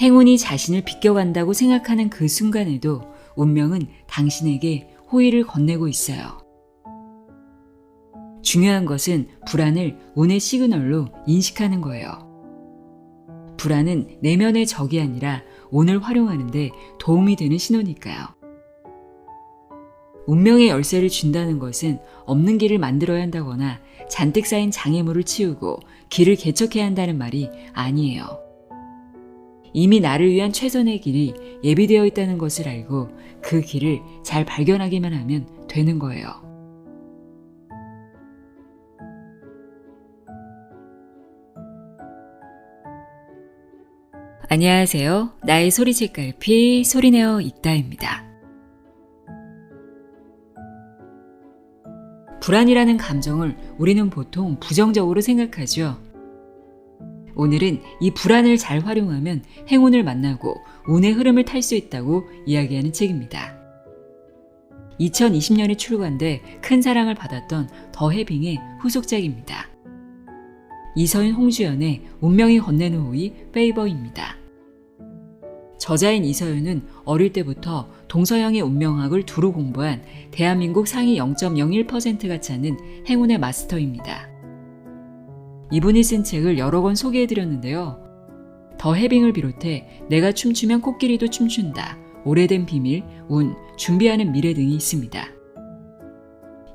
행운이 자신을 비껴간다고 생각하는 그 순간에도 운명은 당신에게 호의를 건네고 있어요. 중요한 것은 불안을 운의 시그널로 인식하는 거예요. 불안은 내면의 적이 아니라 운을 활용하는 데 도움이 되는 신호니까요. 운명의 열쇠를 준다는 것은 없는 길을 만들어야 한다거나 잔뜩 쌓인 장애물을 치우고 길을 개척해야 한다는 말이 아니에요. 이미 나를 위한 최선의 길이 예비되어 있다는 것을 알고 그 길을 잘 발견하기만 하면 되는 거예요. 안녕하세요. 나의 소리책갈피 소리내어 읽다입니다. 불안이라는 감정을 우리는 보통 부정적으로 생각하죠. 오늘은 이 불안을 잘 활용하면 행운을 만나고 운의 흐름을 탈 수 있다고 이야기하는 책입니다. 2020년에 출간돼 큰 사랑을 받았던 더 해빙의 후속작입니다. 이서윤, 홍주연의 운명이 건네는 호의 페이버입니다. 저자인 이서윤은 어릴 때부터 동서양의 운명학을 두루 공부한 대한민국 상위 0.01%가 찾는 행운의 마스터입니다. 이분이 쓴 책을 여러 권 소개해드렸는데요. 더 해빙을 비롯해 내가 춤추면 코끼리도 춤춘다, 오래된 비밀, 운, 준비하는 미래 등이 있습니다.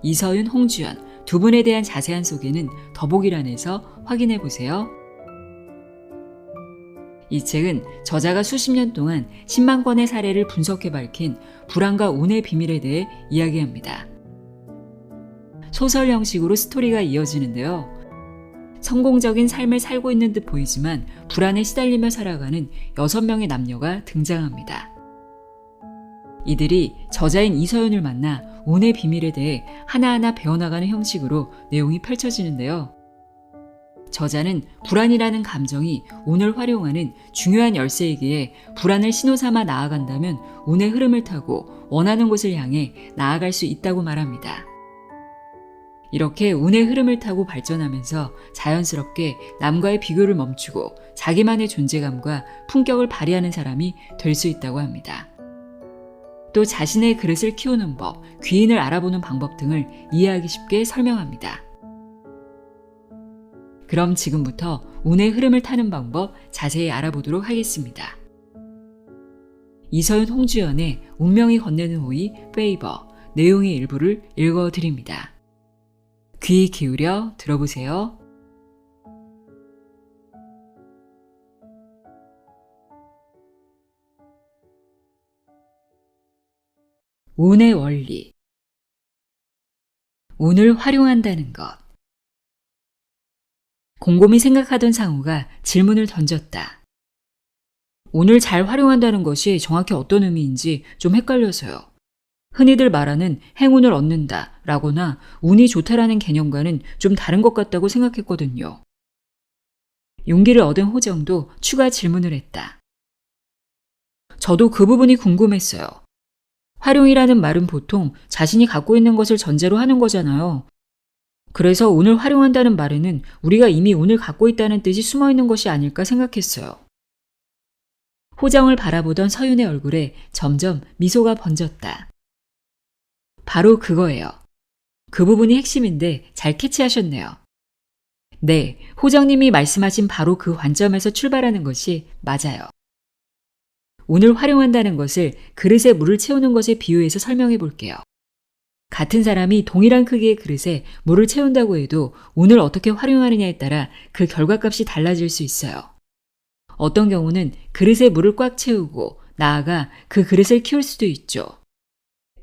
이서윤, 홍주연 두 분에 대한 자세한 소개는 더보기란에서 확인해보세요. 이 책은 저자가 수십 년 동안 10만 건의 사례를 분석해 밝힌 불안과 운의 비밀에 대해 이야기합니다. 소설 형식으로 스토리가 이어지는데요. 성공적인 삶을 살고 있는 듯 보이지만 불안에 시달리며 살아가는 6명의 남녀가 등장합니다. 이들이 저자인 이서윤을 만나 운의 비밀에 대해 하나하나 배워나가는 형식으로 내용이 펼쳐지는데요. 저자는 불안이라는 감정이 운을 활용하는 중요한 열쇠이기에 불안을 신호 삼아 나아간다면 운의 흐름을 타고 원하는 곳을 향해 나아갈 수 있다고 말합니다. 이렇게 운의 흐름을 타고 발전하면서 자연스럽게 남과의 비교를 멈추고 자기만의 존재감과 품격을 발휘하는 사람이 될 수 있다고 합니다. 또 자신의 그릇을 키우는 법, 귀인을 알아보는 방법 등을 이해하기 쉽게 설명합니다. 그럼 지금부터 운의 흐름을 타는 방법 자세히 알아보도록 하겠습니다. 이서윤, 홍주연의 운명이 건네는 호의 페이버 내용의 일부를 읽어드립니다. 귀 기울여 들어보세요. 운의 원리. 운을 활용한다는 것. 곰곰이 생각하던 상우가 질문을 던졌다. 운을 잘 활용한다는 것이 정확히 어떤 의미인지 좀 헷갈려서요. 흔히들 말하는 행운을 얻는다 라거나 운이 좋다라는 개념과는 좀 다른 것 같다고 생각했거든요. 용기를 얻은 호정도 추가 질문을 했다. 저도 그 부분이 궁금했어요. 활용이라는 말은 보통 자신이 갖고 있는 것을 전제로 하는 거잖아요. 그래서 운을 활용한다는 말에는 우리가 이미 운을 갖고 있다는 뜻이 숨어 있는 것이 아닐까 생각했어요. 호정을 바라보던 서윤의 얼굴에 점점 미소가 번졌다. 바로 그거예요. 그 부분이 핵심인데 잘 캐치하셨네요. 네, 호정님이 말씀하신 바로 그 관점에서 출발하는 것이 맞아요. 운을 활용한다는 것을 그릇에 물을 채우는 것에 비유해서 설명해 볼게요. 같은 사람이 동일한 크기의 그릇에 물을 채운다고 해도 운을 어떻게 활용하느냐에 따라 그 결과값이 달라질 수 있어요. 어떤 경우는 그릇에 물을 꽉 채우고 나아가 그 그릇을 키울 수도 있죠.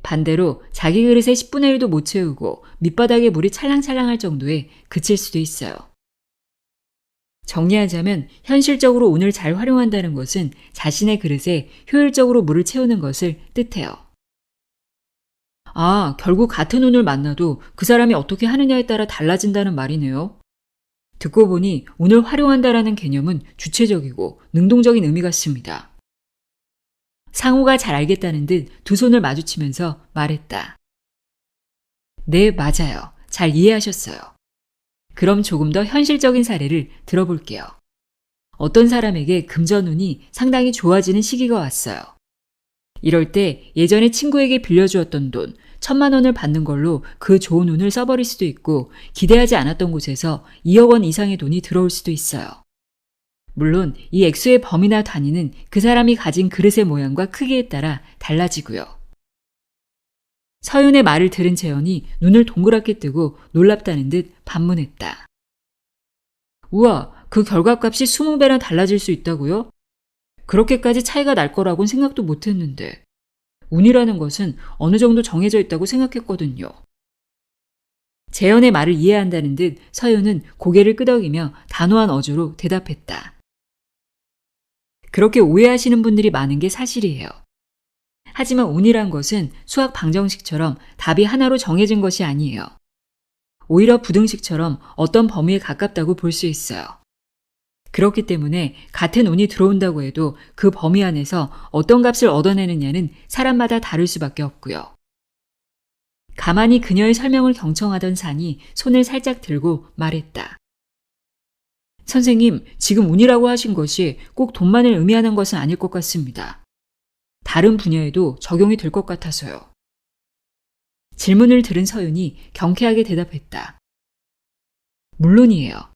반대로 자기 그릇에 10분의 1도 못 채우고 밑바닥에 물이 찰랑찰랑할 정도에 그칠 수도 있어요. 정리하자면 현실적으로 운을 잘 활용한다는 것은 자신의 그릇에 효율적으로 물을 채우는 것을 뜻해요. 아, 결국 같은 운을 만나도 그 사람이 어떻게 하느냐에 따라 달라진다는 말이네요. 듣고 보니 운을 활용한다라는 개념은 주체적이고 능동적인 의미 같습니다. 상우가 잘 알겠다는 듯 두 손을 마주치면서 말했다. 네, 맞아요. 잘 이해하셨어요. 그럼 조금 더 현실적인 사례를 들어볼게요. 어떤 사람에게 금전운이 상당히 좋아지는 시기가 왔어요. 이럴 때 예전에 친구에게 빌려주었던 돈 1,000만 원을 받는 걸로 그 좋은 운을 써버릴 수도 있고 기대하지 않았던 곳에서 2억 원 이상의 돈이 들어올 수도 있어요. 물론 이 액수의 범위나 단위는 그 사람이 가진 그릇의 모양과 크기에 따라 달라지고요. 서윤의 말을 들은 재현이 눈을 동그랗게 뜨고 놀랍다는 듯 반문했다. 우와, 그 결과값이 20배나 달라질 수 있다고요? 그렇게까지 차이가 날 거라고는 생각도 못했는데 운이라는 것은 어느 정도 정해져 있다고 생각했거든요. 재현의 말을 이해한다는 듯 서윤은 고개를 끄덕이며 단호한 어조로 대답했다. 그렇게 오해하시는 분들이 많은 게 사실이에요. 하지만 운이란 것은 수학 방정식처럼 답이 하나로 정해진 것이 아니에요. 오히려 부등식처럼 어떤 범위에 가깝다고 볼 수 있어요. 그렇기 때문에 같은 운이 들어온다고 해도 그 범위 안에서 어떤 값을 얻어내느냐는 사람마다 다를 수밖에 없고요. 가만히 그녀의 설명을 경청하던 산이 손을 살짝 들고 말했다. 선생님, 지금 운이라고 하신 것이 꼭 돈만을 의미하는 것은 아닐 것 같습니다. 다른 분야에도 적용이 될 것 같아서요. 질문을 들은 서윤이 경쾌하게 대답했다. 물론이에요.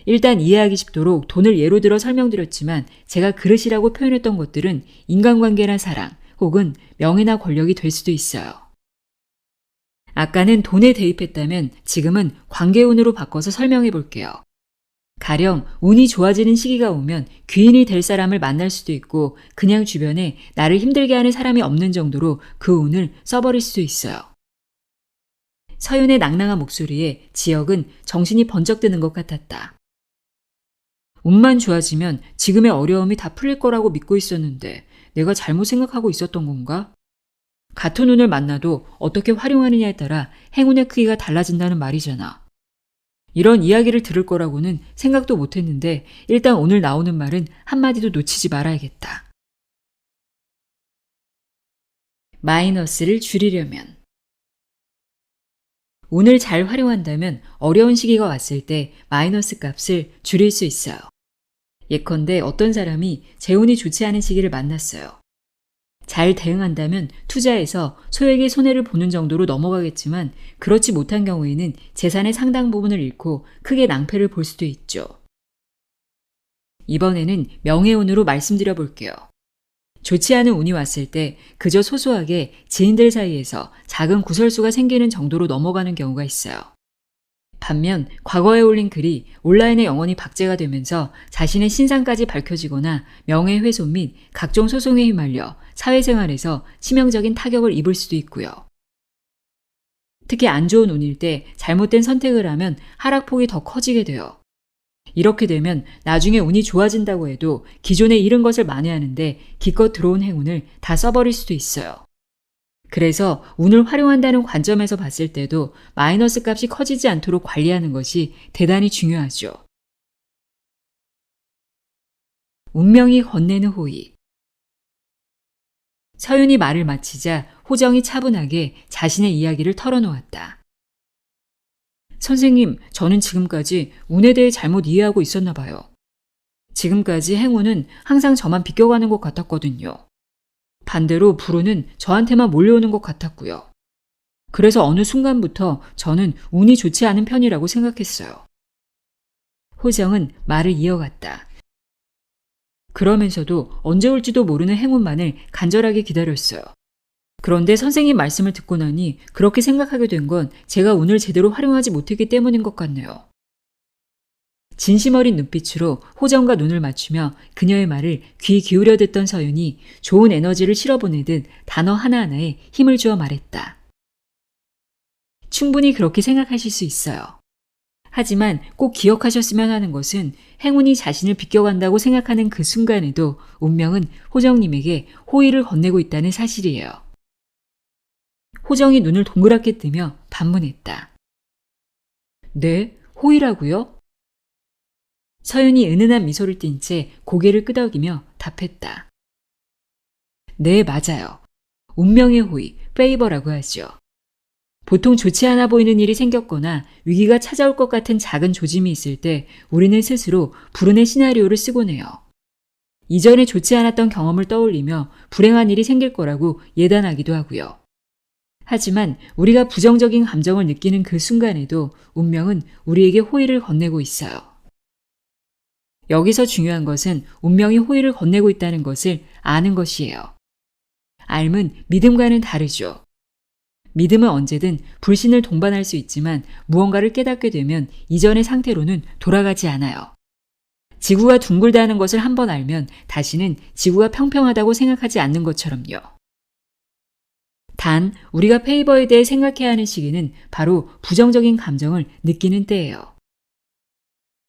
일단 이해하기 쉽도록 돈을 예로 들어 설명드렸지만 제가 그릇이라고 표현했던 것들은 인간관계나 사랑 혹은 명예나 권력이 될 수도 있어요. 아까는 돈에 대입했다면 지금은 관계운으로 바꿔서 설명해 볼게요. 가령 운이 좋아지는 시기가 오면 귀인이 될 사람을 만날 수도 있고 그냥 주변에 나를 힘들게 하는 사람이 없는 정도로 그 운을 써버릴 수도 있어요. 서윤의 낭낭한 목소리에 지혁은 정신이 번쩍 드는 것 같았다. 운만 좋아지면 지금의 어려움이 다 풀릴 거라고 믿고 있었는데 내가 잘못 생각하고 있었던 건가? 같은 운을 만나도 어떻게 활용하느냐에 따라 행운의 크기가 달라진다는 말이잖아. 이런 이야기를 들을 거라고는 생각도 못했는데 일단 오늘 나오는 말은 한마디도 놓치지 말아야겠다. 마이너스를 줄이려면 운을 잘 활용한다면 어려운 시기가 왔을 때 마이너스 값을 줄일 수 있어요. 예컨대 어떤 사람이 재운이 좋지 않은 시기를 만났어요. 잘 대응한다면 투자에서 소액의 손해를 보는 정도로 넘어가겠지만 그렇지 못한 경우에는 재산의 상당 부분을 잃고 크게 낭패를 볼 수도 있죠. 이번에는 명예운으로 말씀드려 볼게요. 좋지 않은 운이 왔을 때 그저 소소하게 지인들 사이에서 작은 구설수가 생기는 정도로 넘어가는 경우가 있어요. 반면 과거에 올린 글이 온라인에 영원히 박제가 되면서 자신의 신상까지 밝혀지거나 명예훼손 및 각종 소송에 휘말려 사회생활에서 치명적인 타격을 입을 수도 있고요. 특히 안 좋은 운일 때 잘못된 선택을 하면 하락폭이 더 커지게 돼요. 이렇게 되면 나중에 운이 좋아진다고 해도 기존에 잃은 것을 만회하는데 기껏 들어온 행운을 다 써버릴 수도 있어요. 그래서 운을 활용한다는 관점에서 봤을 때도 마이너스 값이 커지지 않도록 관리하는 것이 대단히 중요하죠. 운명이 건네는 호의. 서윤이 말을 마치자 호정이 차분하게 자신의 이야기를 털어놓았다. 선생님, 저는 지금까지 운에 대해 잘못 이해하고 있었나 봐요. 지금까지 행운은 항상 저만 비껴가는 것 같았거든요. 반대로 불운은 저한테만 몰려오는 것 같았고요. 그래서 어느 순간부터 저는 운이 좋지 않은 편이라고 생각했어요. 호정은 말을 이어갔다. 그러면서도 언제 올지도 모르는 행운만을 간절하게 기다렸어요. 그런데 선생님 말씀을 듣고 나니 그렇게 생각하게 된 건 제가 운을 제대로 활용하지 못했기 때문인 것 같네요. 진심 어린 눈빛으로 호정과 눈을 맞추며 그녀의 말을 귀 기울여 듣던 서윤이 좋은 에너지를 실어보내듯 단어 하나하나에 힘을 주어 말했다. 충분히 그렇게 생각하실 수 있어요. 하지만 꼭 기억하셨으면 하는 것은 행운이 자신을 비껴간다고 생각하는 그 순간에도 운명은 호정님에게 호의를 건네고 있다는 사실이에요. 호정이 눈을 동그랗게 뜨며 반문했다. 네, 호의라고요? 서윤이 은은한 미소를 띤 채 고개를 끄덕이며 답했다. 네, 맞아요. 운명의 호의, 페이버라고 하죠. 보통 좋지 않아 보이는 일이 생겼거나 위기가 찾아올 것 같은 작은 조짐이 있을 때 우리는 스스로 불운의 시나리오를 쓰곤 해요. 이전에 좋지 않았던 경험을 떠올리며 불행한 일이 생길 거라고 예단하기도 하고요. 하지만 우리가 부정적인 감정을 느끼는 그 순간에도 운명은 우리에게 호의를 건네고 있어요. 여기서 중요한 것은 운명이 호의를 건네고 있다는 것을 아는 것이에요. 알면 믿음과는 다르죠. 믿음은 언제든 불신을 동반할 수 있지만 무언가를 깨닫게 되면 이전의 상태로는 돌아가지 않아요. 지구가 둥글다는 것을 한번 알면 다시는 지구가 평평하다고 생각하지 않는 것처럼요. 단, 우리가 페이버에 대해 생각해야 하는 시기는 바로 부정적인 감정을 느끼는 때예요.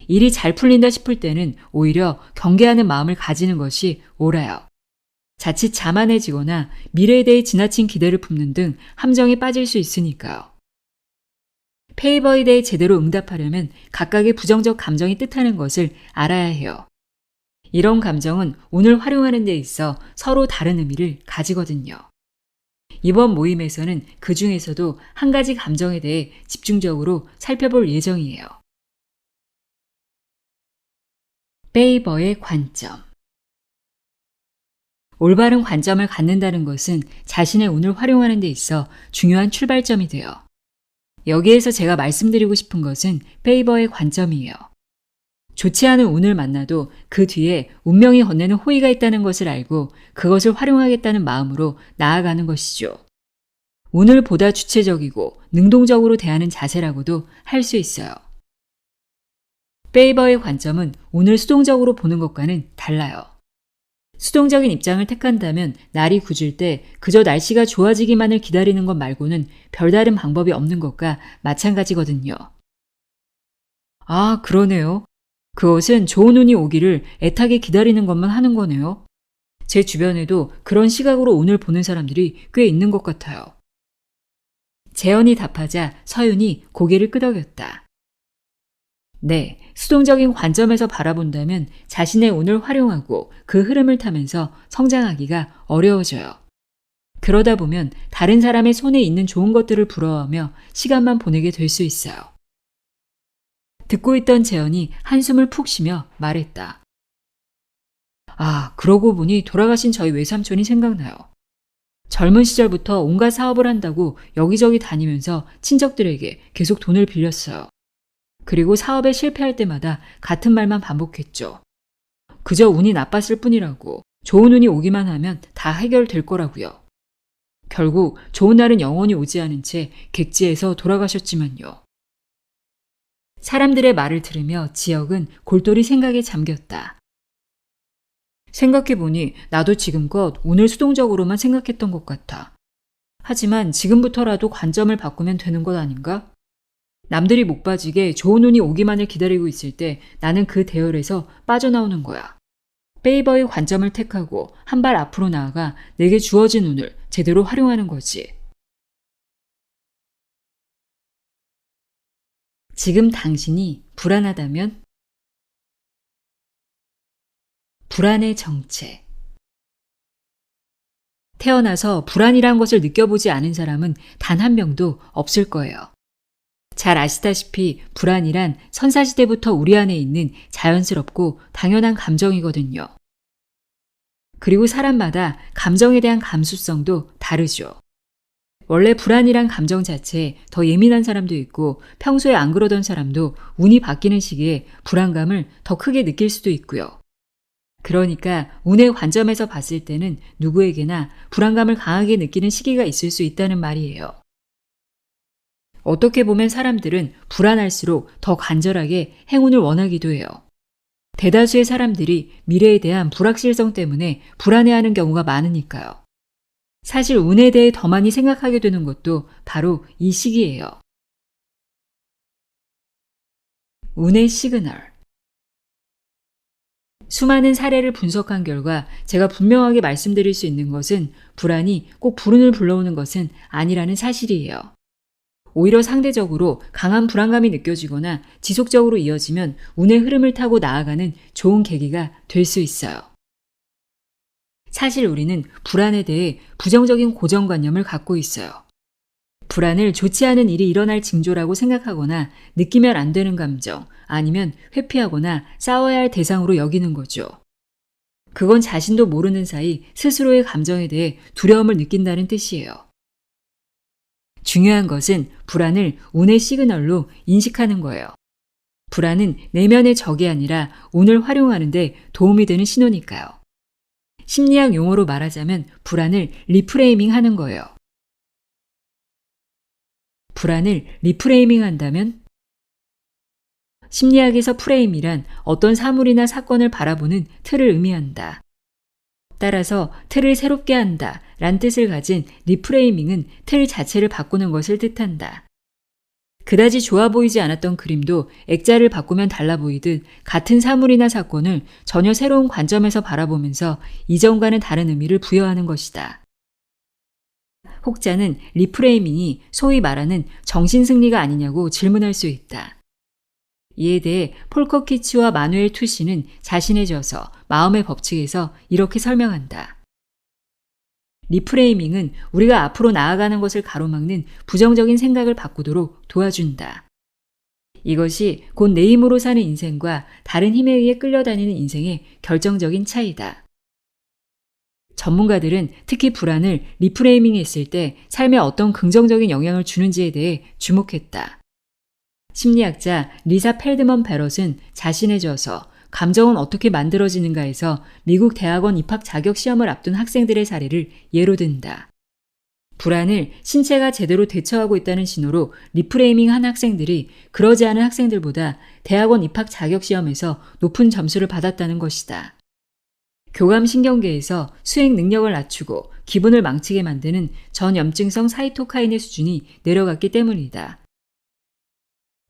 일이 잘 풀린다 싶을 때는 오히려 경계하는 마음을 가지는 것이 옳아요. 자칫 자만해지거나 미래에 대해 지나친 기대를 품는 등 함정에 빠질 수 있으니까요. 페이버에 대해 제대로 응답하려면 각각의 부정적 감정이 뜻하는 것을 알아야 해요. 이런 감정은 오늘 활용하는 데 있어 서로 다른 의미를 가지거든요. 이번 모임에서는 그 중에서도 한 가지 감정에 대해 집중적으로 살펴볼 예정이에요. 페이버의 관점. 올바른 관점을 갖는다는 것은 자신의 운을 활용하는 데 있어 중요한 출발점이 돼요. 여기에서 제가 말씀드리고 싶은 것은 페이버의 관점이에요. 좋지 않은 운을 만나도 그 뒤에 운명이 건네는 호의가 있다는 것을 알고 그것을 활용하겠다는 마음으로 나아가는 것이죠. 운을 보다 주체적이고 능동적으로 대하는 자세라고도 할 수 있어요. 페이버의 관점은 운을 수동적으로 보는 것과는 달라요. 수동적인 입장을 택한다면 날이 굳을 때 그저 날씨가 좋아지기만을 기다리는 것 말고는 별다른 방법이 없는 것과 마찬가지거든요. 아, 그러네요. 그것은 좋은 운이 오기를 애타게 기다리는 것만 하는 거네요. 제 주변에도 그런 시각으로 운을 보는 사람들이 꽤 있는 것 같아요. 재현이 답하자 서윤이 고개를 끄덕였다. 네, 수동적인 관점에서 바라본다면 자신의 운을 활용하고 그 흐름을 타면서 성장하기가 어려워져요. 그러다 보면 다른 사람의 손에 있는 좋은 것들을 부러워하며 시간만 보내게 될 수 있어요. 듣고 있던 재현이 한숨을 푹 쉬며 말했다. 아, 그러고 보니 돌아가신 저희 외삼촌이 생각나요. 젊은 시절부터 온갖 사업을 한다고 여기저기 다니면서 친척들에게 계속 돈을 빌렸어요. 그리고 사업에 실패할 때마다 같은 말만 반복했죠. 그저 운이 나빴을 뿐이라고, 좋은 운이 오기만 하면 다 해결될 거라고요. 결국 좋은 날은 영원히 오지 않은 채 객지에서 돌아가셨지만요. 사람들의 말을 들으며 지혁은 골똘히 생각에 잠겼다. 생각해보니 나도 지금껏 운을 수동적으로만 생각했던 것 같아. 하지만 지금부터라도 관점을 바꾸면 되는 것 아닌가? 남들이 못 빠지게 좋은 운이 오기만을 기다리고 있을 때 나는 그 대열에서 빠져나오는 거야. 페이버의 관점을 택하고 한 발 앞으로 나아가 내게 주어진 운을 제대로 활용하는 거지. 지금 당신이 불안하다면? 불안의 정체. 태어나서 불안이란 것을 느껴보지 않은 사람은 단 한 명도 없을 거예요. 잘 아시다시피 불안이란 선사시대부터 우리 안에 있는 자연스럽고 당연한 감정이거든요. 그리고 사람마다 감정에 대한 감수성도 다르죠. 원래 불안이란 감정 자체에 더 예민한 사람도 있고 평소에 안 그러던 사람도 운이 바뀌는 시기에 불안감을 더 크게 느낄 수도 있고요. 그러니까 운의 관점에서 봤을 때는 누구에게나 불안감을 강하게 느끼는 시기가 있을 수 있다는 말이에요. 어떻게 보면 사람들은 불안할수록 더 간절하게 행운을 원하기도 해요. 대다수의 사람들이 미래에 대한 불확실성 때문에 불안해하는 경우가 많으니까요. 사실 운에 대해 더 많이 생각하게 되는 것도 바로 이 시기예요. 운의 시그널. 수많은 사례를 분석한 결과 제가 분명하게 말씀드릴 수 있는 것은 불안이 꼭 불운을 불러오는 것은 아니라는 사실이에요. 오히려 상대적으로 강한 불안감이 느껴지거나 지속적으로 이어지면 운의 흐름을 타고 나아가는 좋은 계기가 될 수 있어요. 사실 우리는 불안에 대해 부정적인 고정관념을 갖고 있어요. 불안을 좋지 않은 일이 일어날 징조라고 생각하거나 느끼면 안 되는 감정, 아니면 회피하거나 싸워야 할 대상으로 여기는 거죠. 그건 자신도 모르는 사이 스스로의 감정에 대해 두려움을 느낀다는 뜻이에요. 중요한 것은 불안을 운의 시그널로 인식하는 거예요. 불안은 내면의 적이 아니라 운을 활용하는 데 도움이 되는 신호니까요. 심리학 용어로 말하자면 불안을 리프레이밍 하는 거예요. 불안을 리프레이밍 한다면 심리학에서 프레임이란 어떤 사물이나 사건을 바라보는 틀을 의미한다. 따라서 틀을 새롭게 한다 란 뜻을 가진 리프레이밍은 틀 자체를 바꾸는 것을 뜻한다. 그다지 좋아 보이지 않았던 그림도 액자를 바꾸면 달라 보이듯 같은 사물이나 사건을 전혀 새로운 관점에서 바라보면서 이전과는 다른 의미를 부여하는 것이다. 혹자는 리프레이밍이 소위 말하는 정신승리가 아니냐고 질문할 수 있다. 이에 대해 폴커 키츠와 마누엘 투시는 자신의 저서 마음의 법칙에서 이렇게 설명한다. 리프레이밍은 우리가 앞으로 나아가는 것을 가로막는 부정적인 생각을 바꾸도록 도와준다. 이것이 곧 내 힘으로 사는 인생과 다른 힘에 의해 끌려다니는 인생의 결정적인 차이다. 전문가들은 특히 불안을 리프레이밍했을 때 삶에 어떤 긍정적인 영향을 주는지에 대해 주목했다. 심리학자 리사 펠드먼 베럿은 자신의 저서 감정은 어떻게 만들어지는가에서 미국 대학원 입학 자격 시험을 앞둔 학생들의 사례를 예로 든다. 불안을 신체가 제대로 대처하고 있다는 신호로 리프레이밍한 학생들이 그러지 않은 학생들보다 대학원 입학 자격 시험에서 높은 점수를 받았다는 것이다. 교감신경계에서 수행 능력을 낮추고 기분을 망치게 만드는 전염증성 사이토카인의 수준이 내려갔기 때문이다.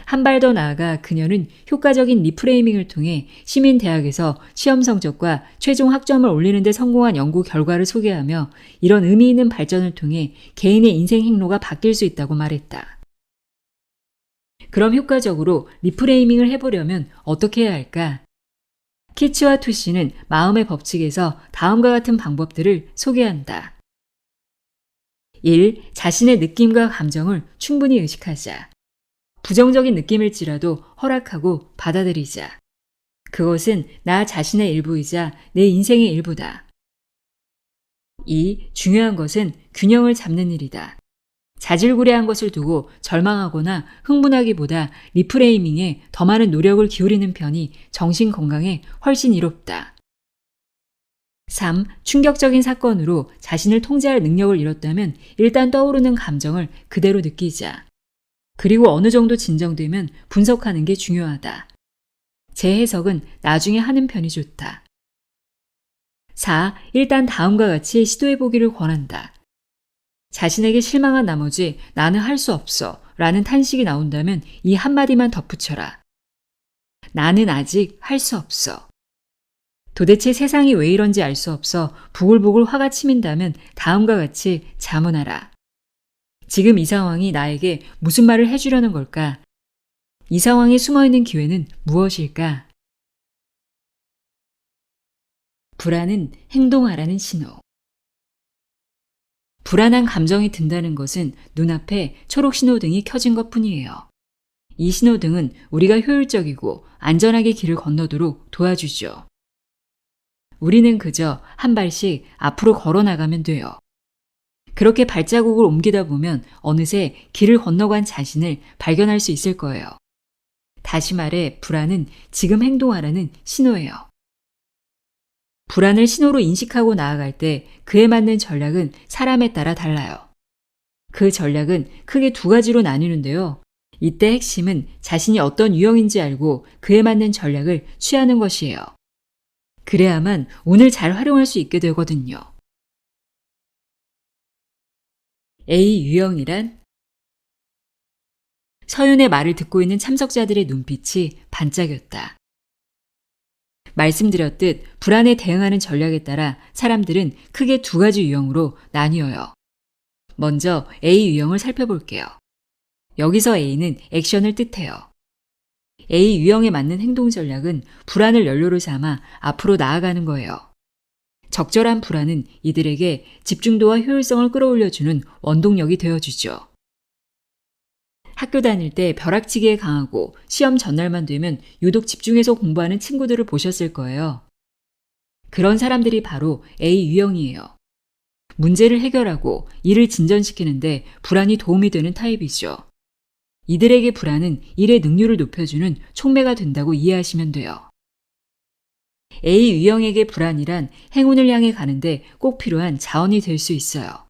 한 발 더 나아가 그녀는 효과적인 리프레이밍을 통해 시민대학에서 시험 성적과 최종 학점을 올리는 데 성공한 연구 결과를 소개하며 이런 의미 있는 발전을 통해 개인의 인생 행로가 바뀔 수 있다고 말했다. 그럼 효과적으로 리프레이밍을 해보려면 어떻게 해야 할까? 키츠와 투시는 마음의 법칙에서 다음과 같은 방법들을 소개한다. 1. 자신의 느낌과 감정을 충분히 의식하자. 부정적인 느낌일지라도 허락하고 받아들이자. 그것은 나 자신의 일부이자 내 인생의 일부다. 2. 중요한 것은 균형을 잡는 일이다. 자질구레한 것을 두고 절망하거나 흥분하기보다 리프레이밍에 더 많은 노력을 기울이는 편이 정신 건강에 훨씬 이롭다. 3. 충격적인 사건으로 자신을 통제할 능력을 잃었다면 일단 떠오르는 감정을 그대로 느끼자. 그리고 어느 정도 진정되면 분석하는 게 중요하다. 재해석은 나중에 하는 편이 좋다. 4. 일단 다음과 같이 시도해보기를 권한다. 자신에게 실망한 나머지 나는 할 수 없어 라는 탄식이 나온다면 이 한마디만 덧붙여라. 나는 아직 할 수 없어. 도대체 세상이 왜 이런지 알 수 없어 부글부글 화가 치민다면 다음과 같이 자문하라. 지금 이 상황이 나에게 무슨 말을 해주려는 걸까? 이 상황에 숨어있는 기회는 무엇일까? 불안은 행동하라는 신호. 불안한 감정이 든다는 것은 눈앞에 초록 신호등이 켜진 것뿐이에요. 이 신호등은 우리가 효율적이고 안전하게 길을 건너도록 도와주죠. 우리는 그저 한 발씩 앞으로 걸어나가면 돼요. 그렇게 발자국을 옮기다 보면 어느새 길을 건너간 자신을 발견할 수 있을 거예요. 다시 말해 불안은 지금 행동하라는 신호예요. 불안을 신호로 인식하고 나아갈 때 그에 맞는 전략은 사람에 따라 달라요. 그 전략은 크게 두 가지로 나뉘는데요. 이때 핵심은 자신이 어떤 유형인지 알고 그에 맞는 전략을 취하는 것이에요. 그래야만 운을 잘 활용할 수 있게 되거든요. A 유형이란? 서윤의 말을 듣고 있는 참석자들의 눈빛이 반짝였다. 말씀드렸듯 불안에 대응하는 전략에 따라 사람들은 크게 두 가지 유형으로 나뉘어요. 먼저 A 유형을 살펴볼게요. 여기서 A는 액션을 뜻해요. A 유형에 맞는 행동 전략은 불안을 연료로 삼아 앞으로 나아가는 거예요. 적절한 불안은 이들에게 집중도와 효율성을 끌어올려주는 원동력이 되어주죠. 학교 다닐 때 벼락치기에 강하고 시험 전날만 되면 유독 집중해서 공부하는 친구들을 보셨을 거예요. 그런 사람들이 바로 A 유형이에요. 문제를 해결하고 일을 진전시키는데 불안이 도움이 되는 타입이죠. 이들에게 불안은 일의 능률을 높여주는 촉매가 된다고 이해하시면 돼요. A 유형에게 불안이란 행운을 향해 가는데 꼭 필요한 자원이 될 수 있어요.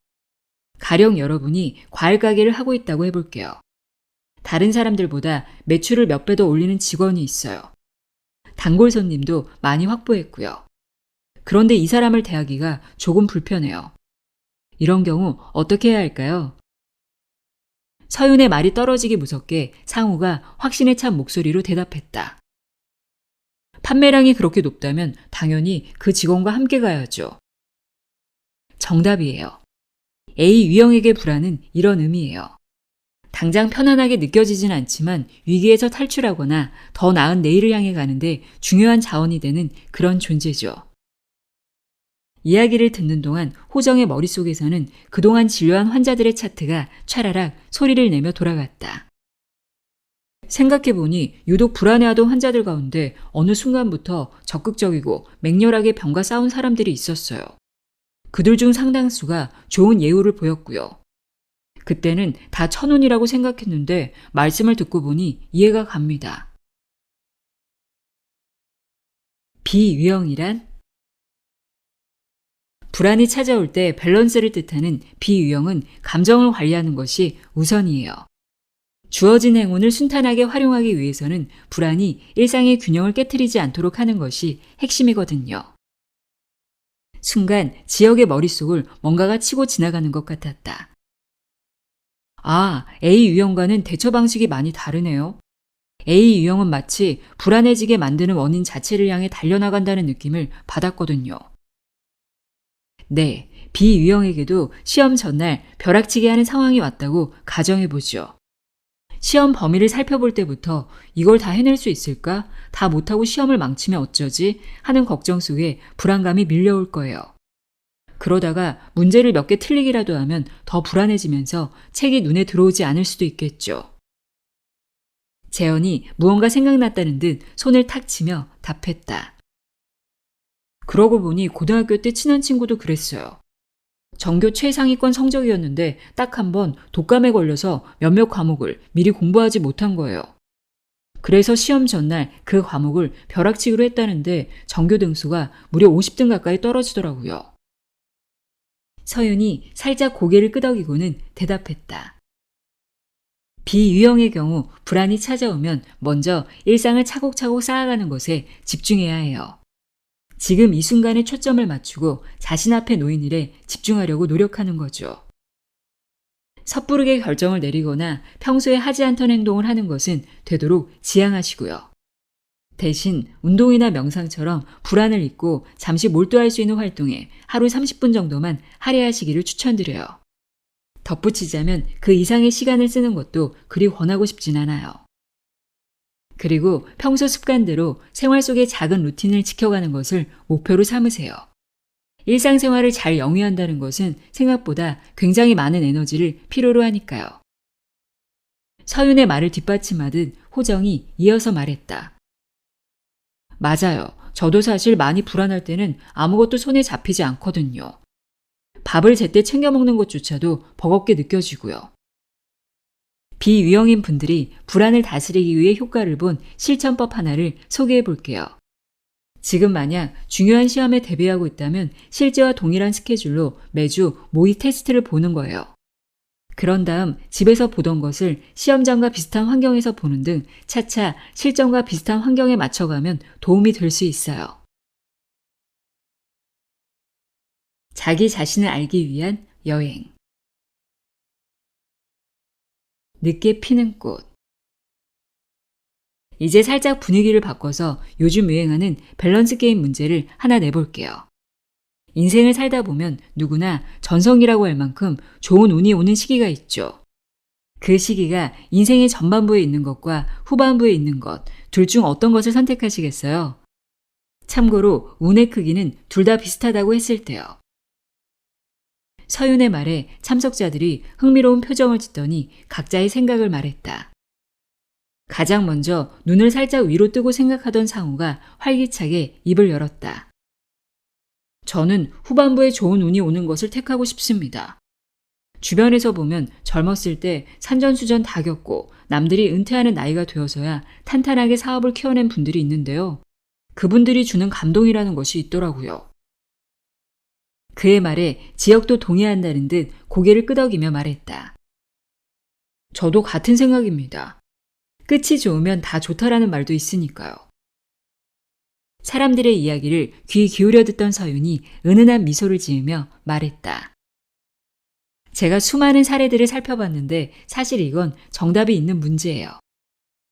가령 여러분이 과일 가게를 하고 있다고 해볼게요. 다른 사람들보다 매출을 몇 배 더 올리는 직원이 있어요. 단골 손님도 많이 확보했고요. 그런데 이 사람을 대하기가 조금 불편해요. 이런 경우 어떻게 해야 할까요? 서윤의 말이 떨어지기 무섭게 상우가 확신에 찬 목소리로 대답했다. 판매량이 그렇게 높다면 당연히 그 직원과 함께 가야죠. 정답이에요. A 유형에게 불안은 이런 의미예요. 당장 편안하게 느껴지진 않지만 위기에서 탈출하거나 더 나은 내일을 향해 가는데 중요한 자원이 되는 그런 존재죠. 이야기를 듣는 동안 호정의 머릿속에서는 그동안 진료한 환자들의 차트가 촤라락 소리를 내며 돌아갔다. 생각해보니 유독 불안해하던 환자들 가운데 어느 순간부터 적극적이고 맹렬하게 병과 싸운 사람들이 있었어요. 그들 중 상당수가 좋은 예우를 보였고요. 그때는 다 천운이라고 생각했는데 말씀을 듣고 보니 이해가 갑니다. 비유형이란? 불안이 찾아올 때 밸런스를 뜻하는 비유형은 감정을 관리하는 것이 우선이에요. 주어진 행운을 순탄하게 활용하기 위해서는 불안이 일상의 균형을 깨트리지 않도록 하는 것이 핵심이거든요. 순간 지역의 머릿속을 뭔가가 치고 지나가는 것 같았다. 아, A 유형과는 대처 방식이 많이 다르네요. A 유형은 마치 불안해지게 만드는 원인 자체를 향해 달려나간다는 느낌을 받았거든요. 네, B 유형에게도 시험 전날 벼락치기 하는 상황이 왔다고 가정해보죠. 시험 범위를 살펴볼 때부터 이걸 다 해낼 수 있을까? 다 못하고 시험을 망치면 어쩌지? 하는 걱정 속에 불안감이 밀려올 거예요. 그러다가 문제를 몇 개 틀리기라도 하면 더 불안해지면서 책이 눈에 들어오지 않을 수도 있겠죠. 재현이 무언가 생각났다는 듯 손을 탁 치며 답했다. 그러고 보니 고등학교 때 친한 친구도 그랬어요. 전교 최상위권 성적이었는데 딱 한 번 독감에 걸려서 몇몇 과목을 미리 공부하지 못한 거예요. 그래서 시험 전날 그 과목을 벼락치기로 했다는데 전교 등수가 무려 50등 가까이 떨어지더라고요. 서윤이 살짝 고개를 끄덕이고는 대답했다. 비유형의 경우 불안이 찾아오면 먼저 일상을 차곡차곡 쌓아가는 것에 집중해야 해요. 지금 이 순간에 초점을 맞추고 자신 앞에 놓인 일에 집중하려고 노력하는 거죠. 섣부르게 결정을 내리거나 평소에 하지 않던 행동을 하는 것은 되도록 지양하시고요. 대신 운동이나 명상처럼 불안을 잊고 잠시 몰두할 수 있는 활동에 하루 30분 정도만 할애하시기를 추천드려요. 덧붙이자면 그 이상의 시간을 쓰는 것도 그리 권하고 싶진 않아요. 그리고 평소 습관대로 생활 속의 작은 루틴을 지켜가는 것을 목표로 삼으세요. 일상생활을 잘 영위한다는 것은 생각보다 굉장히 많은 에너지를 필요로 하니까요. 서윤의 말을 뒷받침하듯 호정이 이어서 말했다. 맞아요. 저도 사실 많이 불안할 때는 아무것도 손에 잡히지 않거든요. 밥을 제때 챙겨 먹는 것조차도 버겁게 느껴지고요. 비유형인 분들이 불안을 다스리기 위해 효과를 본 실천법 하나를 소개해 볼게요. 지금 만약 중요한 시험에 대비하고 있다면 실제와 동일한 스케줄로 매주 모의 테스트를 보는 거예요. 그런 다음 집에서 보던 것을 시험장과 비슷한 환경에서 보는 등 차차 실전과 비슷한 환경에 맞춰가면 도움이 될 수 있어요. 자기 자신을 알기 위한 여행. 늦게 피는 꽃. 이제 살짝 분위기를 바꿔서 요즘 유행하는 밸런스 게임 문제를 하나 내볼게요. 인생을 살다 보면 누구나 전성기라고 할 만큼 좋은 운이 오는 시기가 있죠. 그 시기가 인생의 전반부에 있는 것과 후반부에 있는 것, 둘 중 어떤 것을 선택하시겠어요? 참고로 운의 크기는 둘 다 비슷하다고 했을 때요. 서윤의 말에 참석자들이 흥미로운 표정을 짓더니 각자의 생각을 말했다. 가장 먼저 눈을 살짝 위로 뜨고 생각하던 상우가 활기차게 입을 열었다. 저는 후반부에 좋은 운이 오는 것을 택하고 싶습니다. 주변에서 보면 젊었을 때 산전수전 다 겪고 남들이 은퇴하는 나이가 되어서야 탄탄하게 사업을 키워낸 분들이 있는데요. 그분들이 주는 감동이라는 것이 있더라고요. 그의 말에 지역도 동의한다는 듯 고개를 끄덕이며 말했다. 저도 같은 생각입니다. 끝이 좋으면 다 좋다라는 말도 있으니까요. 사람들의 이야기를 귀 기울여 듣던 서윤이 은은한 미소를 지으며 말했다. 제가 수많은 사례들을 살펴봤는데 사실 이건 정답이 있는 문제예요.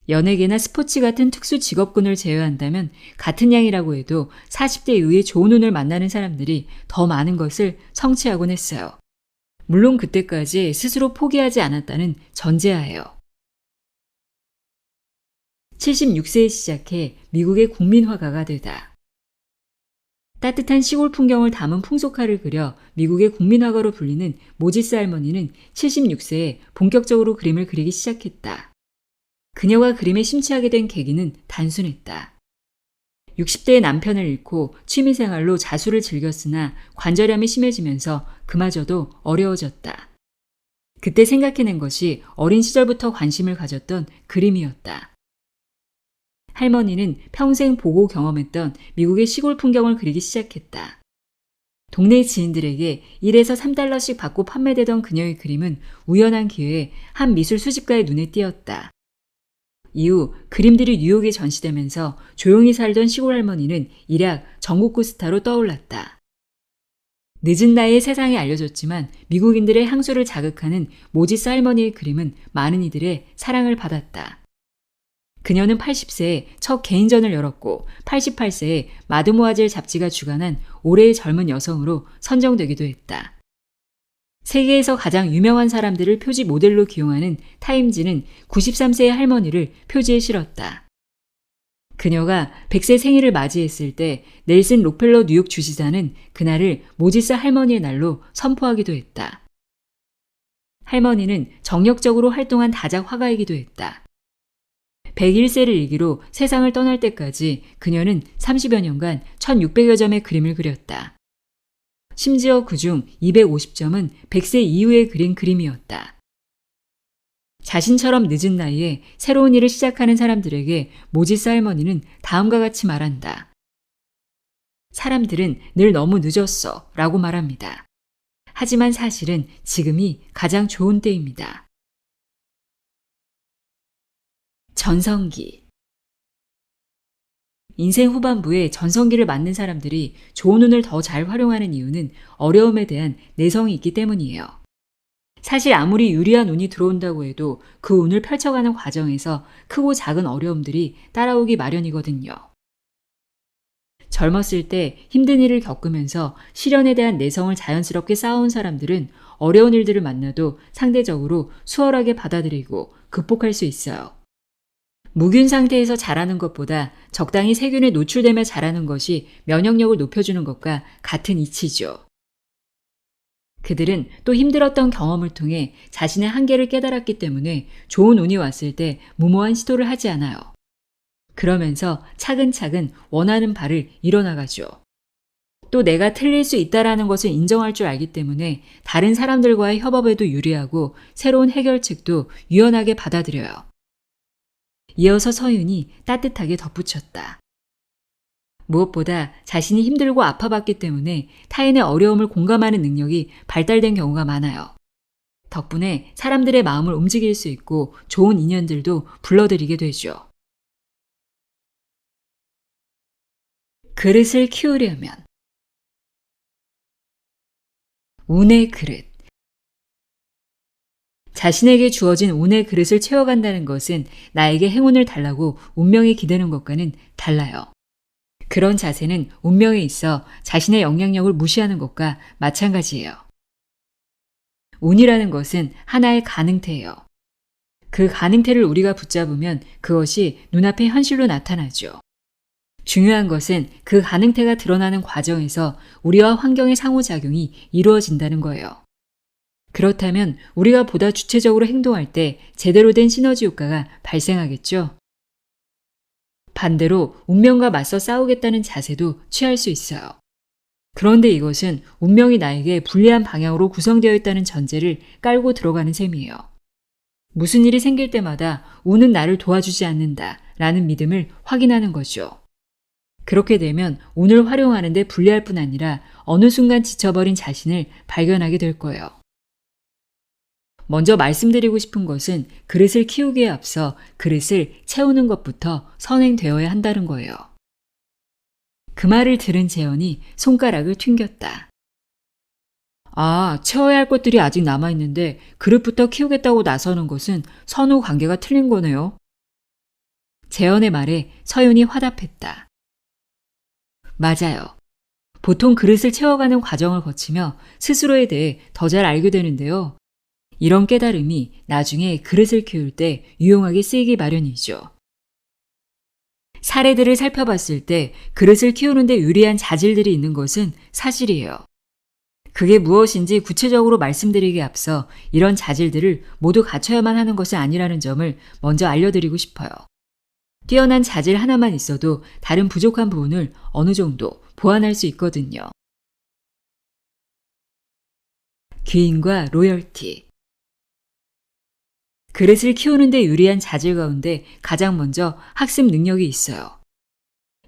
연예계나 스포츠 같은 특수 직업군을 제외한다면 같은 양이라고 해도 40대 이후에 좋은 운을 만나는 사람들이 더 많은 것을 성취하곤 했어요. 물론 그때까지 스스로 포기하지 않았다는 전제하에요. 76세에 시작해 미국의 국민 화가가 되다. 따뜻한 시골 풍경을 담은 풍속화를 그려 미국의 국민 화가로 불리는 모지스 할머니는 76세에 본격적으로 그림을 그리기 시작했다. 그녀가 그림에 심취하게 된 계기는 단순했다. 60대의 남편을 잃고 취미생활로 자수를 즐겼으나 관절염이 심해지면서 그마저도 어려워졌다. 그때 생각해낸 것이 어린 시절부터 관심을 가졌던 그림이었다. 할머니는 평생 보고 경험했던 미국의 시골 풍경을 그리기 시작했다. 동네 지인들에게 1에서 3달러씩 받고 판매되던 그녀의 그림은 우연한 기회에 한 미술 수집가의 눈에 띄었다. 이후 그림들이 뉴욕에 전시되면서 조용히 살던 시골 할머니는 일약 전국구 스타로 떠올랐다. 늦은 나이에 세상에 알려졌지만 미국인들의 향수를 자극하는 모지스 할머니의 그림은 많은 이들의 사랑을 받았다. 그녀는 80세에 첫 개인전을 열었고 88세에 마드모아젤 잡지가 주관한 올해의 젊은 여성으로 선정되기도 했다. 세계에서 가장 유명한 사람들을 표지 모델로 기용하는 타임지는 93세의 할머니를 표지에 실었다. 그녀가 100세 생일을 맞이했을 때 넬슨 록펠러 뉴욕 주지사는 그날을 모지스 할머니의 날로 선포하기도 했다. 할머니는 정력적으로 활동한 다작 화가이기도 했다. 101세를 일기로 세상을 떠날 때까지 그녀는 30여 년간 1600여 점의 그림을 그렸다. 심지어 그중 250점은 100세 이후에 그린 그림이었다. 자신처럼 늦은 나이에 새로운 일을 시작하는 사람들에게 모지스 할머니는 다음과 같이 말한다. 사람들은 늘 너무 늦었어 라고 말합니다. 하지만 사실은 지금이 가장 좋은 때입니다. 전성기. 인생 후반부에 전성기를 맞는 사람들이 좋은 운을 더 잘 활용하는 이유는 어려움에 대한 내성이 있기 때문이에요. 사실 아무리 유리한 운이 들어온다고 해도 그 운을 펼쳐가는 과정에서 크고 작은 어려움들이 따라오기 마련이거든요. 젊었을 때 힘든 일을 겪으면서 시련에 대한 내성을 자연스럽게 쌓아온 사람들은 어려운 일들을 만나도 상대적으로 수월하게 받아들이고 극복할 수 있어요. 무균 상태에서 자라는 것보다 적당히 세균에 노출되며 자라는 것이 면역력을 높여주는 것과 같은 이치죠. 그들은 또 힘들었던 경험을 통해 자신의 한계를 깨달았기 때문에 좋은 운이 왔을 때 무모한 시도를 하지 않아요. 그러면서 차근차근 원하는 바를 이뤄나가죠. 또 내가 틀릴 수 있다라는 것을 인정할 줄 알기 때문에 다른 사람들과의 협업에도 유리하고 새로운 해결책도 유연하게 받아들여요. 이어서 서윤이 따뜻하게 덧붙였다. 무엇보다 자신이 힘들고 아파봤기 때문에 타인의 어려움을 공감하는 능력이 발달된 경우가 많아요. 덕분에 사람들의 마음을 움직일 수 있고 좋은 인연들도 불러들이게 되죠. 그릇을 키우려면 운의 그릇. 자신에게 주어진 운의 그릇을 채워간다는 것은 나에게 행운을 달라고 운명에 기대는 것과는 달라요. 그런 자세는 운명에 있어 자신의 영향력을 무시하는 것과 마찬가지예요. 운이라는 것은 하나의 가능태예요. 그 가능태를 우리가 붙잡으면 그것이 눈앞에 현실로 나타나죠. 중요한 것은 그 가능태가 드러나는 과정에서 우리와 환경의 상호작용이 이루어진다는 거예요. 그렇다면 우리가 보다 주체적으로 행동할 때 제대로 된 시너지 효과가 발생하겠죠. 반대로 운명과 맞서 싸우겠다는 자세도 취할 수 있어요. 그런데 이것은 운명이 나에게 불리한 방향으로 구성되어 있다는 전제를 깔고 들어가는 셈이에요. 무슨 일이 생길 때마다 운은 나를 도와주지 않는다 라는 믿음을 확인하는 거죠. 그렇게 되면 운을 활용하는 데 불리할 뿐 아니라 어느 순간 지쳐버린 자신을 발견하게 될 거예요. 먼저 말씀드리고 싶은 것은 그릇을 키우기에 앞서 그릇을 채우는 것부터 선행되어야 한다는 거예요. 그 말을 들은 재현이 손가락을 튕겼다. 아, 채워야 할 것들이 아직 남아있는데 그릇부터 키우겠다고 나서는 것은 선후 관계가 틀린 거네요. 재현의 말에 서윤이 화답했다. 맞아요. 보통 그릇을 채워가는 과정을 거치며 스스로에 대해 더 잘 알게 되는데요. 이런 깨달음이 나중에 그릇을 키울 때 유용하게 쓰이기 마련이죠. 사례들을 살펴봤을 때 그릇을 키우는데 유리한 자질들이 있는 것은 사실이에요. 그게 무엇인지 구체적으로 말씀드리기에 앞서 이런 자질들을 모두 갖춰야만 하는 것은 아니라는 점을 먼저 알려드리고 싶어요. 뛰어난 자질 하나만 있어도 다른 부족한 부분을 어느 정도 보완할 수 있거든요. 귀인과 로열티. 그릇을 키우는 데 유리한 자질 가운데 가장 먼저 학습 능력이 있어요.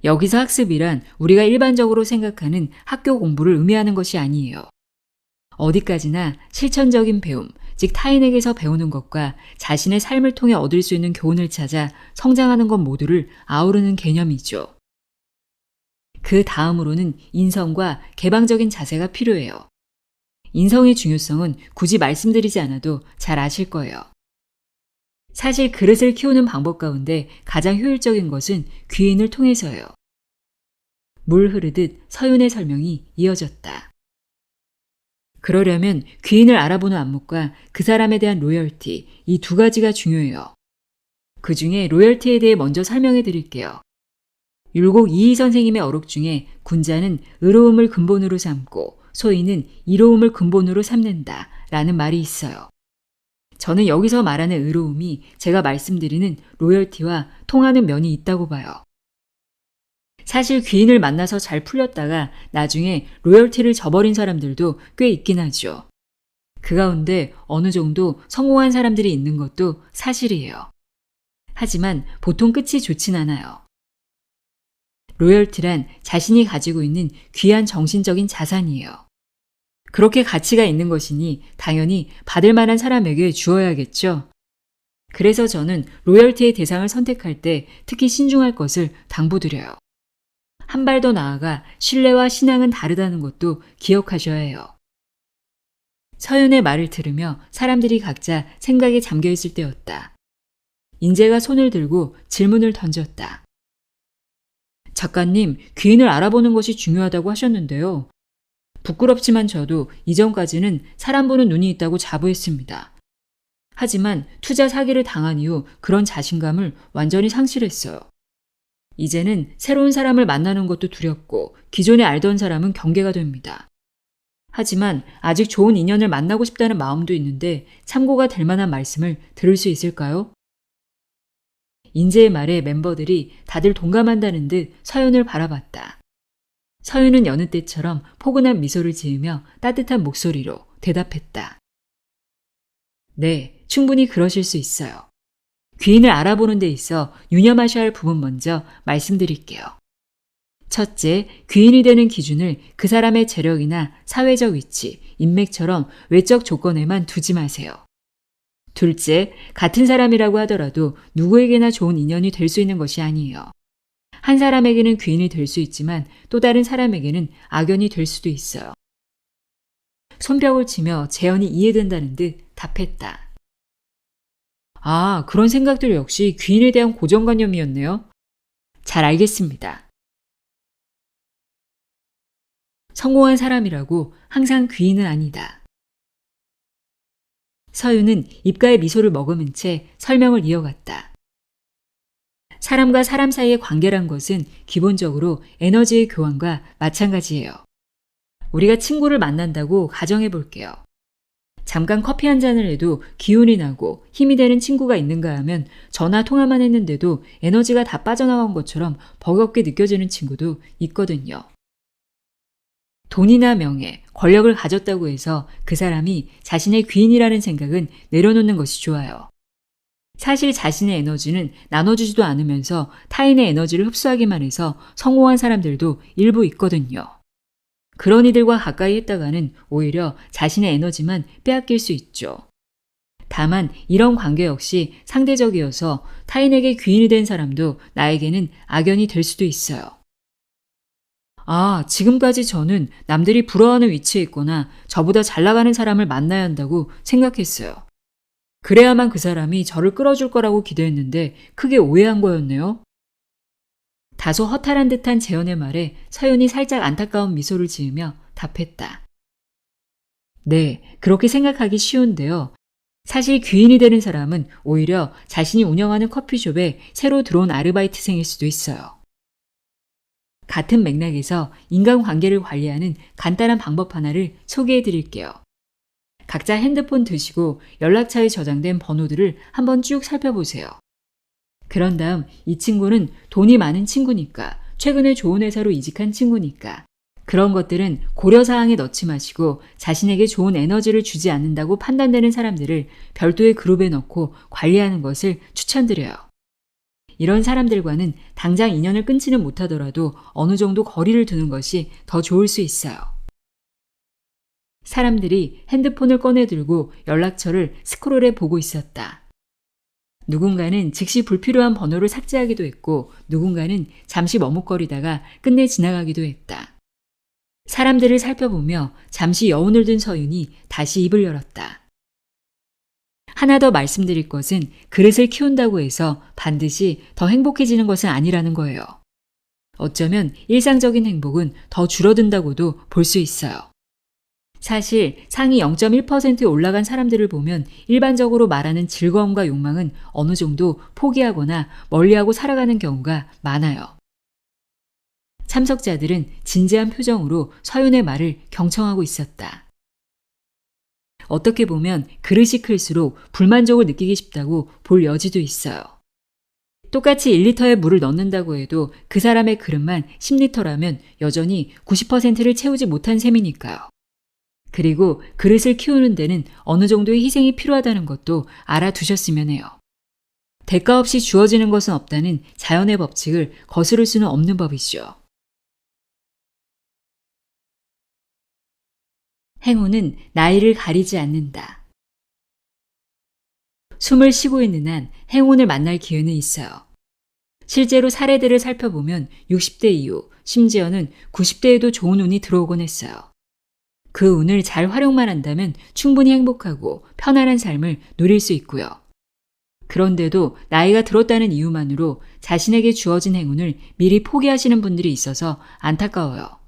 여기서 학습이란 우리가 일반적으로 생각하는 학교 공부를 의미하는 것이 아니에요. 어디까지나 실천적인 배움, 즉 타인에게서 배우는 것과 자신의 삶을 통해 얻을 수 있는 교훈을 찾아 성장하는 것 모두를 아우르는 개념이죠. 그 다음으로는 인성과 개방적인 자세가 필요해요. 인성의 중요성은 굳이 말씀드리지 않아도 잘 아실 거예요. 사실 그릇을 키우는 방법 가운데 가장 효율적인 것은 귀인을 통해서예요. 물 흐르듯 서윤의 설명이 이어졌다. 그러려면 귀인을 알아보는 안목과 그 사람에 대한 로열티, 이 두 가지가 중요해요. 그 중에 로열티에 대해 먼저 설명해 드릴게요. 율곡 이희 선생님의 어록 중에 군자는 의로움을 근본으로 삼고 소인은 이로움을 근본으로 삼는다 라는 말이 있어요. 저는 여기서 말하는 의로움이 제가 말씀드리는 로열티와 통하는 면이 있다고 봐요. 사실 귀인을 만나서 잘 풀렸다가 나중에 로열티를 저버린 사람들도 꽤 있긴 하죠. 그 가운데 어느 정도 성공한 사람들이 있는 것도 사실이에요. 하지만 보통 끝이 좋진 않아요. 로열티란 자신이 가지고 있는 귀한 정신적인 자산이에요. 그렇게 가치가 있는 것이니 당연히 받을 만한 사람에게 주어야겠죠. 그래서 저는 로열티의 대상을 선택할 때 특히 신중할 것을 당부드려요. 한 발 더 나아가 신뢰와 신앙은 다르다는 것도 기억하셔야 해요. 서윤의 말을 들으며 사람들이 각자 생각에 잠겨있을 때였다. 인재가 손을 들고 질문을 던졌다. 작가님, 귀인을 알아보는 것이 중요하다고 하셨는데요. 부끄럽지만 저도 이전까지는 사람 보는 눈이 있다고 자부했습니다. 하지만 투자 사기를 당한 이후 그런 자신감을 완전히 상실했어요. 이제는 새로운 사람을 만나는 것도 두렵고 기존에 알던 사람은 경계가 됩니다. 하지만 아직 좋은 인연을 만나고 싶다는 마음도 있는데 참고가 될 만한 말씀을 들을 수 있을까요? 인재의 말에 멤버들이 다들 동감한다는 듯 서윤을 바라봤다. 서윤은 여느 때처럼 포근한 미소를 지으며 따뜻한 목소리로 대답했다. 네, 충분히 그러실 수 있어요. 귀인을 알아보는 데 있어 유념하셔야 할 부분 먼저 말씀드릴게요. 첫째, 귀인이 되는 기준을 그 사람의 재력이나 사회적 위치, 인맥처럼 외적 조건에만 두지 마세요. 둘째, 같은 사람이라고 하더라도 누구에게나 좋은 인연이 될 수 있는 것이 아니에요. 한 사람에게는 귀인이 될 수 있지만 또 다른 사람에게는 악연이 될 수도 있어요. 손뼉을 치며 재현이 이해된다는 듯 답했다. 아, 그런 생각들 역시 귀인에 대한 고정관념이었네요. 잘 알겠습니다. 성공한 사람이라고 항상 귀인은 아니다. 서윤은 입가에 미소를 머금은 채 설명을 이어갔다. 사람과 사람 사이의 관계란 것은 기본적으로 에너지의 교환과 마찬가지예요. 우리가 친구를 만난다고 가정해 볼게요. 잠깐 커피 한 잔을 해도 기운이 나고 힘이 되는 친구가 있는가 하면 전화 통화만 했는데도 에너지가 다 빠져나간 것처럼 버겁게 느껴지는 친구도 있거든요. 돈이나 명예, 권력을 가졌다고 해서 그 사람이 자신의 귀인이라는 생각은 내려놓는 것이 좋아요. 사실 자신의 에너지는 나눠주지도 않으면서 타인의 에너지를 흡수하기만 해서 성공한 사람들도 일부 있거든요. 그런 이들과 가까이 했다가는 오히려 자신의 에너지만 빼앗길 수 있죠. 다만 이런 관계 역시 상대적이어서 타인에게 귀인이 된 사람도 나에게는 악연이 될 수도 있어요. 아, 지금까지 저는 남들이 부러워하는 위치에 있거나 저보다 잘 나가는 사람을 만나야 한다고 생각했어요. 그래야만 그 사람이 저를 끌어줄 거라고 기대했는데 크게 오해한 거였네요. 다소 허탈한 듯한 재현의 말에 서연이 살짝 안타까운 미소를 지으며 답했다. 네, 그렇게 생각하기 쉬운데요. 사실 귀인이 되는 사람은 오히려 자신이 운영하는 커피숍에 새로 들어온 아르바이트생일 수도 있어요. 같은 맥락에서 인간관계를 관리하는 간단한 방법 하나를 소개해 드릴게요. 각자 핸드폰 드시고 연락처에 저장된 번호들을 한번 쭉 살펴보세요. 그런 다음 이 친구는 돈이 많은 친구니까, 최근에 좋은 회사로 이직한 친구니까, 그런 것들은 고려사항에 넣지 마시고 자신에게 좋은 에너지를 주지 않는다고 판단되는 사람들을 별도의 그룹에 넣고 관리하는 것을 추천드려요. 이런 사람들과는 당장 인연을 끊지는 못하더라도 어느 정도 거리를 두는 것이 더 좋을 수 있어요. 사람들이 핸드폰을 꺼내 들고 연락처를 스크롤해 보고 있었다. 누군가는 즉시 불필요한 번호를 삭제하기도 했고 누군가는 잠시 머뭇거리다가 끝내 지나가기도 했다. 사람들을 살펴보며 잠시 여운을 둔 서윤이 다시 입을 열었다. 하나 더 말씀드릴 것은 그릇을 키운다고 해서 반드시 더 행복해지는 것은 아니라는 거예요. 어쩌면 일상적인 행복은 더 줄어든다고도 볼 수 있어요. 사실 상위 0.1%에 올라간 사람들을 보면 일반적으로 말하는 즐거움과 욕망은 어느 정도 포기하거나 멀리하고 살아가는 경우가 많아요. 참석자들은 진지한 표정으로 서윤의 말을 경청하고 있었다. 어떻게 보면 그릇이 클수록 불만족을 느끼기 쉽다고 볼 여지도 있어요. 똑같이 1리터의 물을 넣는다고 해도 그 사람의 그릇만 10리터라면 여전히 90%를 채우지 못한 셈이니까요. 그리고 그릇을 키우는 데는 어느 정도의 희생이 필요하다는 것도 알아두셨으면 해요. 대가 없이 주어지는 것은 없다는 자연의 법칙을 거스를 수는 없는 법이죠. 행운은 나이를 가리지 않는다. 숨을 쉬고 있는 한 행운을 만날 기회는 있어요. 실제로 사례들을 살펴보면 60대 이후, 심지어는 90대에도 좋은 운이 들어오곤 했어요. 그 운을 잘 활용만 한다면 충분히 행복하고 편안한 삶을 누릴 수 있고요. 그런데도 나이가 들었다는 이유만으로 자신에게 주어진 행운을 미리 포기하시는 분들이 있어서 안타까워요.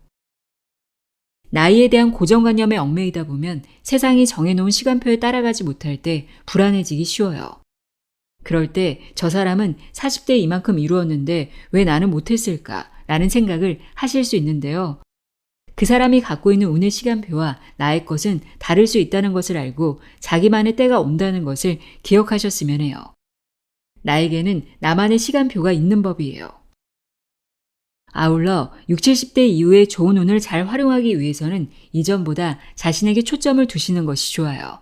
나이에 대한 고정관념에 얽매이다 보면 세상이 정해놓은 시간표에 따라가지 못할 때 불안해지기 쉬워요. 그럴 때 저 사람은 40대에 이만큼 이루었는데 왜 나는 못했을까? 라는 생각을 하실 수 있는데요. 그 사람이 갖고 있는 운의 시간표와 나의 것은 다를 수 있다는 것을 알고 자기만의 때가 온다는 것을 기억하셨으면 해요. 나에게는 나만의 시간표가 있는 법이에요. 아울러 60, 70대 이후에 좋은 운을 잘 활용하기 위해서는 이전보다 자신에게 초점을 두시는 것이 좋아요.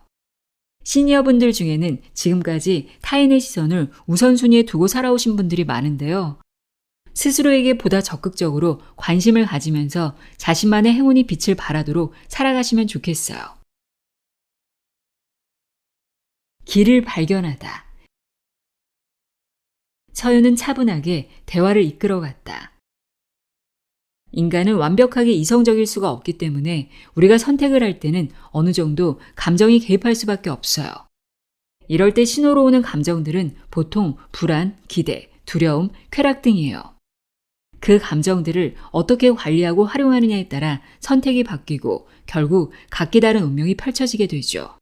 시니어분들 중에는 지금까지 타인의 시선을 우선순위에 두고 살아오신 분들이 많은데요. 스스로에게 보다 적극적으로 관심을 가지면서 자신만의 행운이 빛을 발하도록 살아가시면 좋겠어요. 길을 발견하다. 서윤은 차분하게 대화를 이끌어갔다. 인간은 완벽하게 이성적일 수가 없기 때문에 우리가 선택을 할 때는 어느 정도 감정이 개입할 수밖에 없어요. 이럴 때 신호로 오는 감정들은 보통 불안, 기대, 두려움, 쾌락 등이에요. 그 감정들을 어떻게 관리하고 활용하느냐에 따라 선택이 바뀌고 결국 각기 다른 운명이 펼쳐지게 되죠.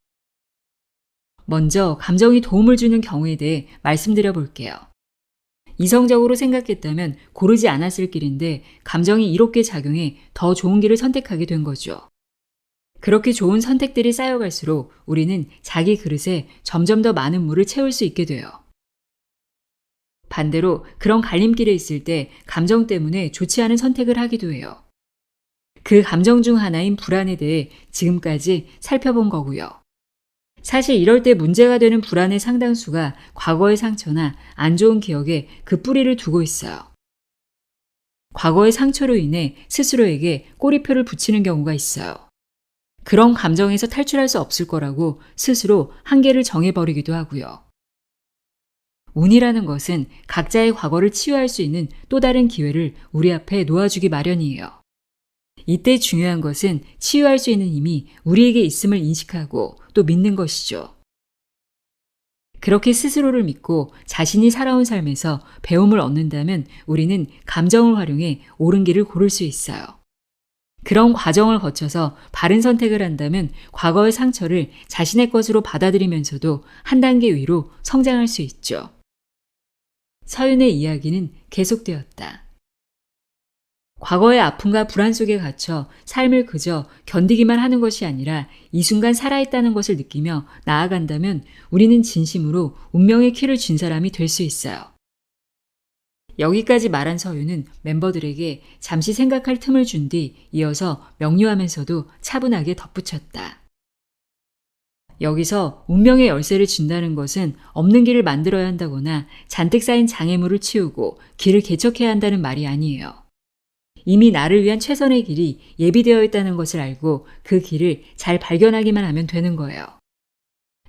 먼저 감정이 도움을 주는 경우에 대해 말씀드려 볼게요. 이성적으로 생각했다면 고르지 않았을 길인데 감정이 이롭게 작용해 더 좋은 길을 선택하게 된 거죠. 그렇게 좋은 선택들이 쌓여갈수록 우리는 자기 그릇에 점점 더 많은 물을 채울 수 있게 돼요. 반대로 그런 갈림길에 있을 때 감정 때문에 좋지 않은 선택을 하기도 해요. 그 감정 중 하나인 불안에 대해 지금까지 살펴본 거고요. 사실 이럴 때 문제가 되는 불안의 상당수가 과거의 상처나 안 좋은 기억에 그 뿌리를 두고 있어요. 과거의 상처로 인해 스스로에게 꼬리표를 붙이는 경우가 있어요. 그런 감정에서 탈출할 수 없을 거라고 스스로 한계를 정해버리기도 하고요. 운이라는 것은 각자의 과거를 치유할 수 있는 또 다른 기회를 우리 앞에 놓아주기 마련이에요. 이때 중요한 것은 치유할 수 있는 힘이 우리에게 있음을 인식하고 또 믿는 것이죠. 그렇게 스스로를 믿고 자신이 살아온 삶에서 배움을 얻는다면 우리는 감정을 활용해 옳은 길을 고를 수 있어요. 그런 과정을 거쳐서 바른 선택을 한다면 과거의 상처를 자신의 것으로 받아들이면서도 한 단계 위로 성장할 수 있죠. 서윤의 이야기는 계속되었다. 과거의 아픔과 불안 속에 갇혀 삶을 그저 견디기만 하는 것이 아니라 이 순간 살아있다는 것을 느끼며 나아간다면 우리는 진심으로 운명의 키를 쥔 사람이 될 수 있어요. 여기까지 말한 서윤은 멤버들에게 잠시 생각할 틈을 준 뒤 이어서 명료하면서도 차분하게 덧붙였다. 여기서 운명의 열쇠를 준다는 것은 없는 길을 만들어야 한다거나 잔뜩 쌓인 장애물을 치우고 길을 개척해야 한다는 말이 아니에요. 이미 나를 위한 최선의 길이 예비되어 있다는 것을 알고 그 길을 잘 발견하기만 하면 되는 거예요.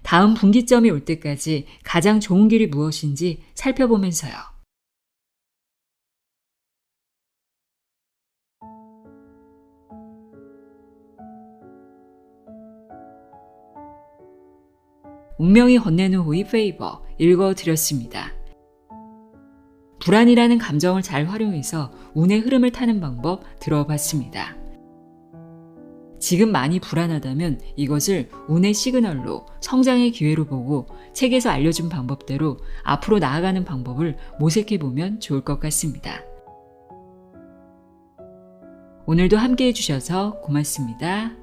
다음 분기점이 올 때까지 가장 좋은 길이 무엇인지 살펴보면서요. 운명이 건네는 호의 페이버 읽어드렸습니다. 불안이라는 감정을 잘 활용해서 운의 흐름을 타는 방법 들어봤습니다. 지금 많이 불안하다면 이것을 운의 시그널로 성장의 기회로 보고 책에서 알려준 방법대로 앞으로 나아가는 방법을 모색해보면 좋을 것 같습니다. 오늘도 함께해 주셔서 고맙습니다.